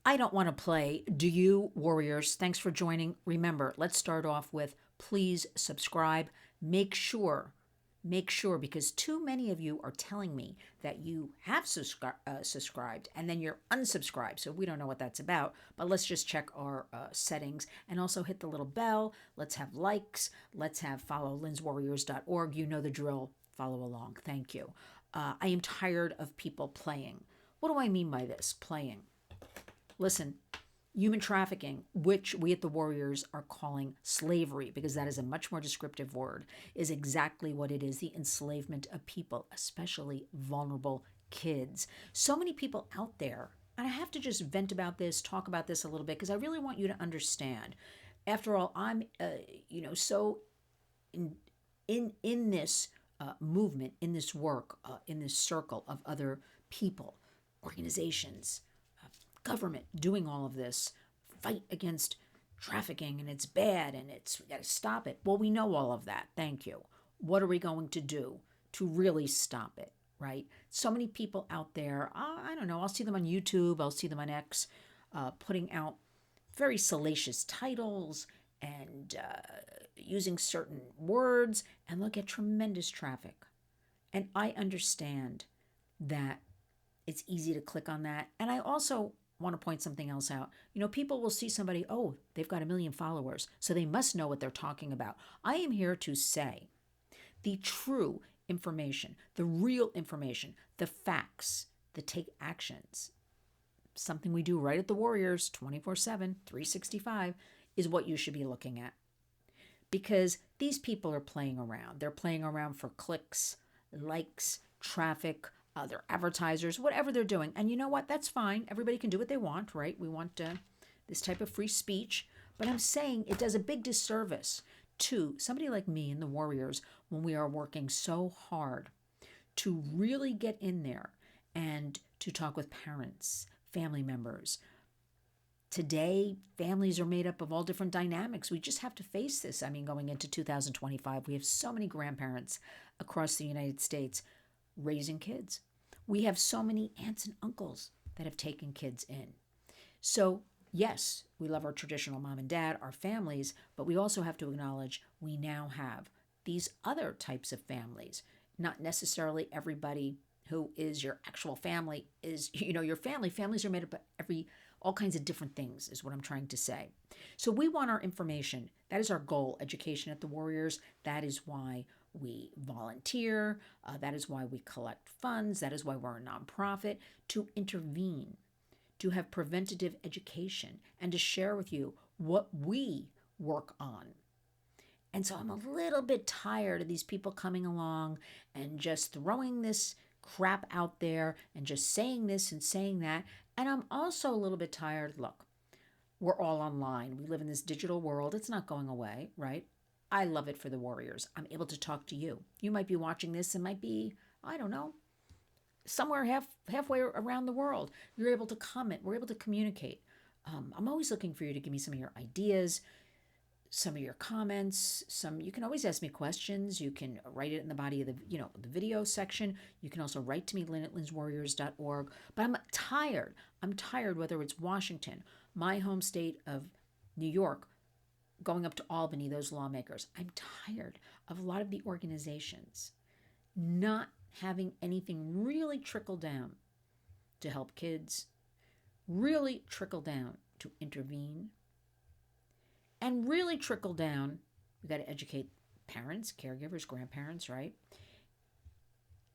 I don't want to play. Do you, warriors? Thanks for joining. Remember, let's start off with please subscribe. Make sure, because too many of you are telling me that you have subscribed and then you're unsubscribed. So we don't know what that's about, but let's just check our settings and also hit the little bell. Let's have likes. Let's have follow lynswarriors.org. You know the drill. Follow along. Thank you. I am tired of people playing. What do I mean by this? Playing. Listen, human trafficking, which we at the Warriors are calling slavery, because that is a much more descriptive word, is exactly what it is, the enslavement of people, especially vulnerable kids. So many people out there, and I have to just vent about this, talk about this a little bit, because I really want you to understand. After all, I'm, so in this movement, in this work, in this circle of other people, organizations, government doing all of this fight against trafficking, and it's bad and we got to stop it. Well, we know all of that. Thank you. What are we going to do to really stop it, right? So many people out there, I don't know, I'll see them on YouTube, I'll see them on X, putting out very salacious titles and using certain words, and they'll get tremendous traffic. And I understand that it's easy to click on that. And I also want to point something else out. People will see somebody, oh, they've got 1 million followers, so they must know what they're talking about. I am here to say the true information, the real information, the facts, the take actions, something we do right at the Warriors 24/7, 365, is what you should be looking at. Because these people are playing around. They're playing around for clicks, likes, traffic, other advertisers, whatever they're doing. And you know what? That's fine. Everybody can do what they want, right? We want this type of free speech. But I'm saying it does a big disservice to somebody like me and the Warriors when we are working so hard to really get in there and to talk with parents, family members. Today, families are made up of all different dynamics. We just have to face this. I mean, going into 2025, we have so many grandparents across the United States raising kids. We have so many aunts and uncles that have taken kids in. So, yes, we love our traditional mom and dad, our families, but we also have to acknowledge we now have these other types of families. Not necessarily everybody who is your actual family is, your family. Families are made up of all kinds of different things, is what I'm trying to say. So we want our information. That is our goal, education at the Warriors. That is why we volunteer. That is why we collect funds. That is why we're a nonprofit, to intervene, to have preventative education, and to share with you what we work on. And so I'm a little bit tired of these people coming along and just throwing this crap out there and just saying this and saying that. And I'm also a little bit tired. Look, we're all online. We live in this digital world. It's not going away, right? I love it for the Warriors. I'm able to talk to you. You might be watching this and might be, I don't know, somewhere halfway around the world. You're able to comment. We're able to communicate. I'm always looking for you to give me some of your ideas, some of your comments. You can always ask me questions. You can write it in the body of the video section. You can also write to me, Lynn at lynswarriors.org. But I'm tired. I'm tired, whether it's Washington, my home state of New York, going up to Albany, those lawmakers. I'm tired of a lot of the organizations not having anything really trickle down to help kids, really trickle down to intervene, and really trickle down. We got to educate parents, caregivers, grandparents, right?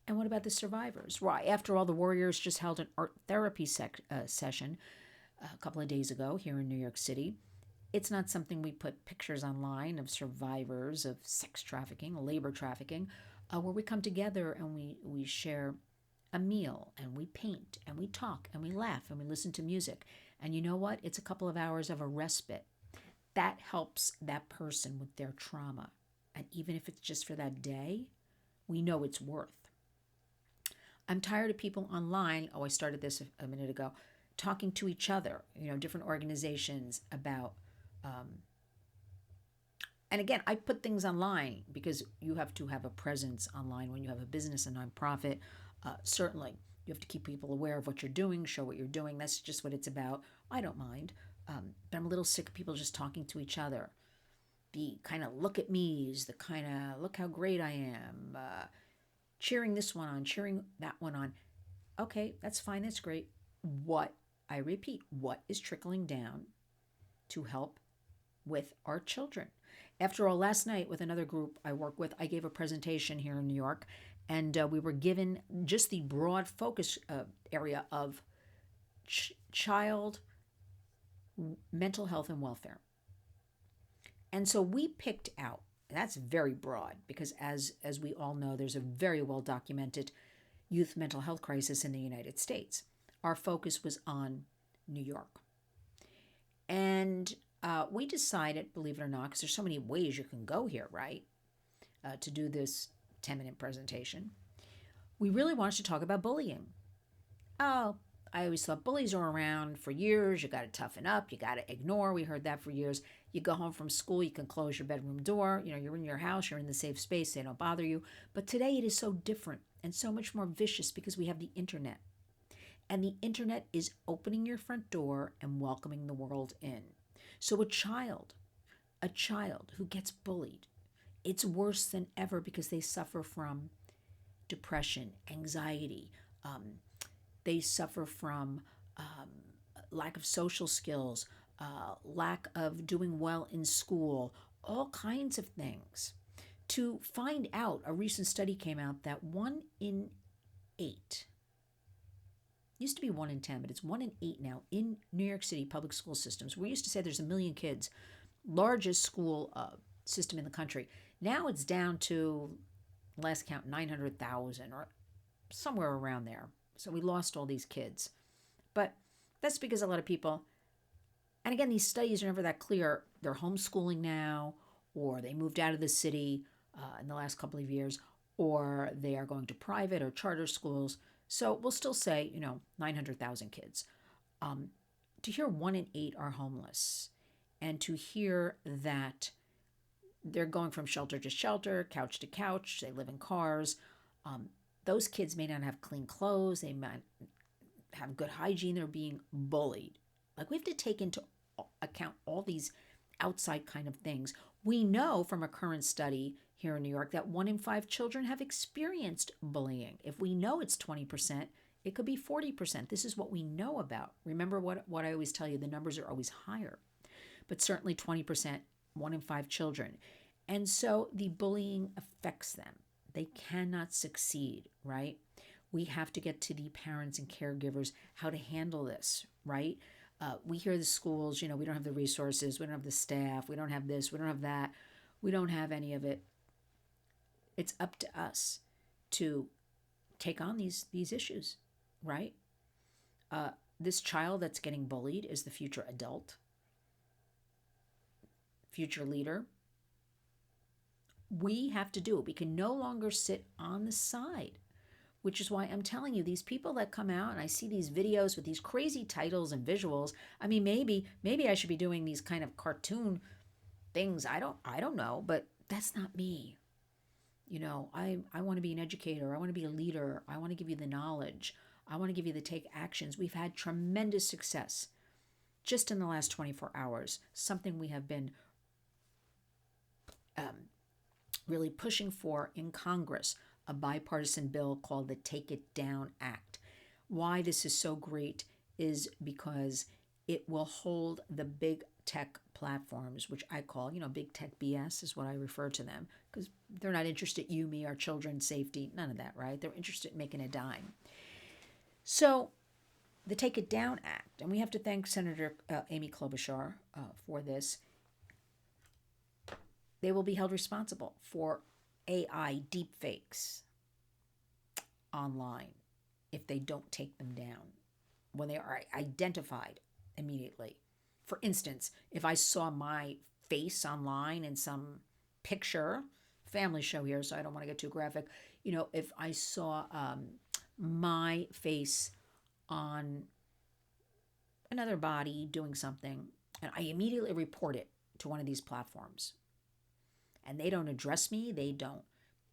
And what about the survivors? Why, after all, the Warriors just held an art therapy session a couple of days ago here in New York City. It's not something we put pictures online of survivors of sex trafficking, labor trafficking, where we come together and we share a meal and we paint and we talk and we laugh and we listen to music. And you know what? It's a couple of hours of a respite. That helps that person with their trauma. And even if it's just for that day, we know it's worth. I'm tired of people online. Oh, I started this a minute ago, talking to each other, different organizations about and again, I put things online because you have to have a presence online when you have a business, a nonprofit. Certainly, You have to keep people aware of what you're doing, show what you're doing. That's just what it's about. I don't mind. But I'm a little sick of people just talking to each other. The kind of look at me's, the kind of look how great I am, cheering this one on, cheering that one on. Okay, that's fine, that's great. What, I repeat, what is trickling down to help with our children? After all, last night with another group I work with, I gave a presentation here in New York, and we were given just the broad focus area of child mental health and welfare. And so we picked out, and that's very broad because as we all know, there's a very well documented youth mental health crisis in the United States. Our focus was on New York. And we decided, believe it or not, because there's so many ways you can go here, right, to do this 10-minute presentation, we really wanted to talk about bullying. Oh, I always thought bullies are around for years. You got to toughen up. You got to ignore. We heard that for years. You go home from school, you can close your bedroom door. You know, you're in your house, you're in the safe space. They don't bother you. But today it is so different and so much more vicious because we have the internet. And the internet is opening your front door and welcoming the world in. So a child who gets bullied, it's worse than ever because they suffer from depression, anxiety. They suffer from lack of social skills, lack of doing well in school, all kinds of things. To find out, a recent study came out that 1 in 8, used to be 1 in 10, but it's 1 in 8 now in New York City public school systems. We used to say there's 1 million kids, largest school system in the country. Now it's down to, last count, 900,000 or somewhere around there. So we lost all these kids. But that's because a lot of people, and again, these studies are never that clear. They're homeschooling now, or they moved out of the city in the last couple of years, or they are going to private or charter schools. So we'll still say, 900,000 kids. To hear 1 in 8 are homeless, and to hear that they're going from shelter to shelter, couch to couch, they live in cars. Those kids may not have clean clothes, they might have good hygiene, they're being bullied. Like, we have to take into account all these outside kind of things. We know from a current study here in New York that 1 in 5 children have experienced bullying. If we know it's 20%, it could be 40%. This is what we know about. Remember what I always tell you, the numbers are always higher. But certainly 20%, 1 in 5 children. And so the bullying affects them. They cannot succeed, right? We have to get to the parents and caregivers how to handle this, right? We hear the schools, we don't have the resources, we don't have the staff, we don't have this, we don't have that, we don't have any of it. It's up to us to take on these issues, right? This child that's getting bullied is the future adult, future leader. We have to do it. We can no longer sit on the side, which is why I'm telling you, these people that come out and I see these videos with these crazy titles and visuals. I mean, maybe I should be doing these kind of cartoon things. I don't know, but that's not me. I want to be an educator. I want to be a leader. I want to give you the knowledge. I want to give you the take actions. We've had tremendous success just in the last 24 hours, something we have been really pushing for in Congress, a bipartisan bill called the Take It Down Act. Why this is so great is because it will hold the big tech platforms, which I call, big tech BS is what I refer to them, because they're not interested in you, me, our children's safety, none of that, right? They're interested in making a dime. So the Take It Down Act, and we have to thank Senator Amy Klobuchar for this, they will be held responsible for AI deepfakes online if they don't take them down when they are identified immediately. For instance, if I saw my face online in some picture, family show here, so I don't want to get too graphic, if I saw my face on another body doing something, and I immediately report it to one of these platforms, and they don't address me, they don't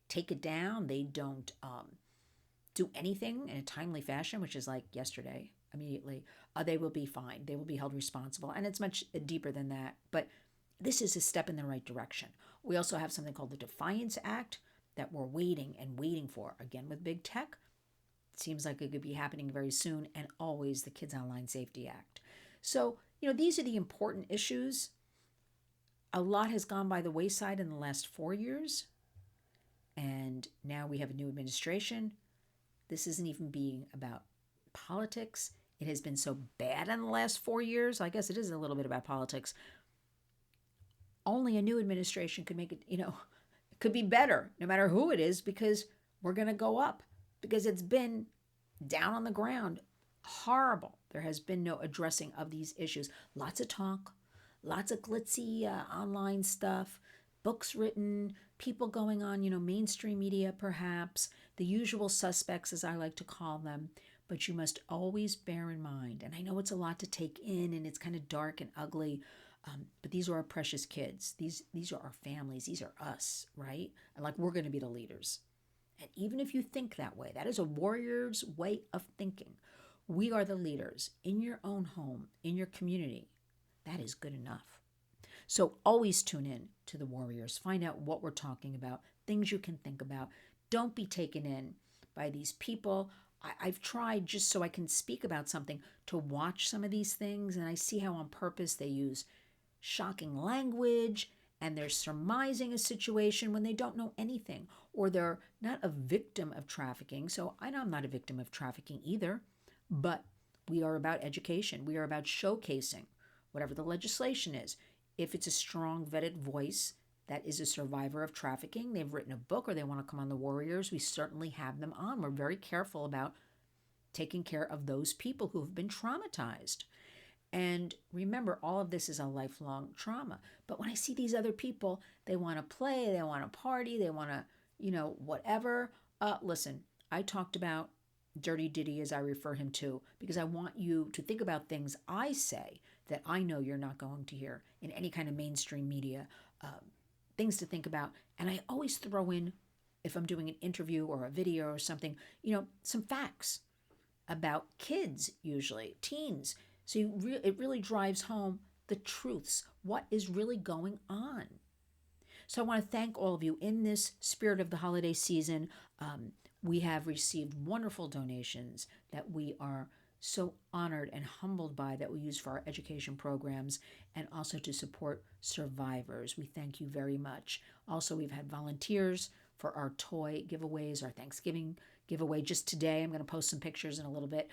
take it down, they don't do anything in a timely fashion, which is like yesterday, immediately, they will be fined. They will be held responsible. And it's much deeper than that. But this is a step in the right direction. We also have something called the Defiance Act that we're waiting for. Again, with big tech, it seems like it could be happening very soon. And always the Kids Online Safety Act. So, these are the important issues. A lot has gone by the wayside in the last 4 years. And now we have a new administration. This isn't even being about politics. It has been so bad in the last 4 years. I guess it is a little bit about politics. Only a new administration could make it, it could be better, no matter who it is, because we're going to go up. Because it's been down on the ground. Horrible. There has been no addressing of these issues. Lots of talk, lots of glitzy online stuff, books written, people going on, mainstream media perhaps, the usual suspects, as I like to call them. But you must always bear in mind, and I know it's a lot to take in and it's kind of dark and ugly, but these are our precious kids. These are our families. These are us, right? And like we're going to be the leaders. And even if you think that way, that is a warrior's way of thinking. We are the leaders in your own home, in your community. That is good enough. So always tune in to the Warriors. Find out what we're talking about, things you can think about. Don't be taken in by these people. I've tried, just so I can speak about something, to watch some of these things, and I see how on purpose they use shocking language, and they're surmising a situation when they don't know anything, or they're not a victim of trafficking. So I know I'm not a victim of trafficking either, but we are about education. We are about showcasing whatever the legislation is. If it's a strong, vetted voice that is a survivor of trafficking, they've written a book, or they want to come on the Warriors, we certainly have them on. We're very careful about taking care of those people who have been traumatized. And remember, all of this is a lifelong trauma. But when I see these other people, they want to play, they want to party, they want to, whatever. Listen, I talked about Dirty Diddy, as I refer him to, because I want you to think about things I say that I know you're not going to hear in any kind of mainstream media, things to think about. And I always throw in, if I'm doing an interview or a video or something, some facts about kids, usually teens. So it really drives home the truths, what is really going on. So I want to thank all of you in this spirit of the holiday season. We have received wonderful donations that we are so honored and humbled by, that we use for our education programs and also to support survivors. We thank you very much. Also, we've had volunteers for our toy giveaways, our Thanksgiving giveaway. Just today, I'm going to post some pictures in a little bit.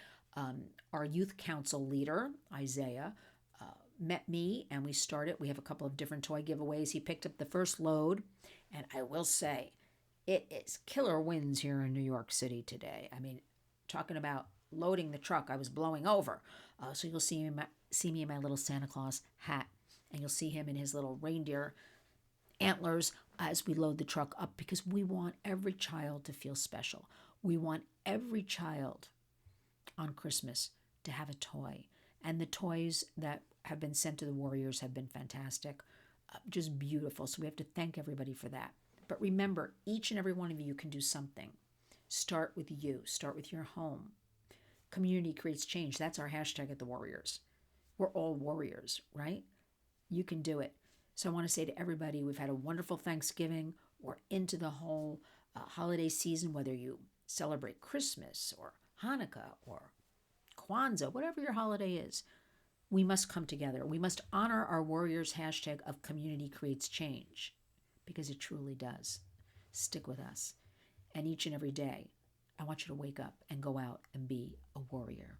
Our youth council leader, Isaiah, met me and we started. We have a couple of different toy giveaways. He picked up the first load, and I will say it is killer winds here in New York City today. I mean, talking about loading the truck, I was blowing over. So you'll see me in my little Santa Claus hat, and you'll see him in his little reindeer antlers as we load the truck up, because we want every child to feel special. We want every child on Christmas to have a toy. And the toys that have been sent to the Warriors have been fantastic, just beautiful. So we have to thank everybody for that. But remember, each and every one of you can do something. Start with you. Start with your home. Community creates change. That's our hashtag at the Warriors. We're all warriors, right? You can do it. So I want to say to everybody, we've had a wonderful Thanksgiving. We're into the whole holiday season, whether you celebrate Christmas or Hanukkah or Kwanzaa, whatever your holiday is. We must come together. We must honor our Warriors hashtag of community creates change, because it truly does. Stick with us. And each and every day, I want you to wake up and go out and be a warrior.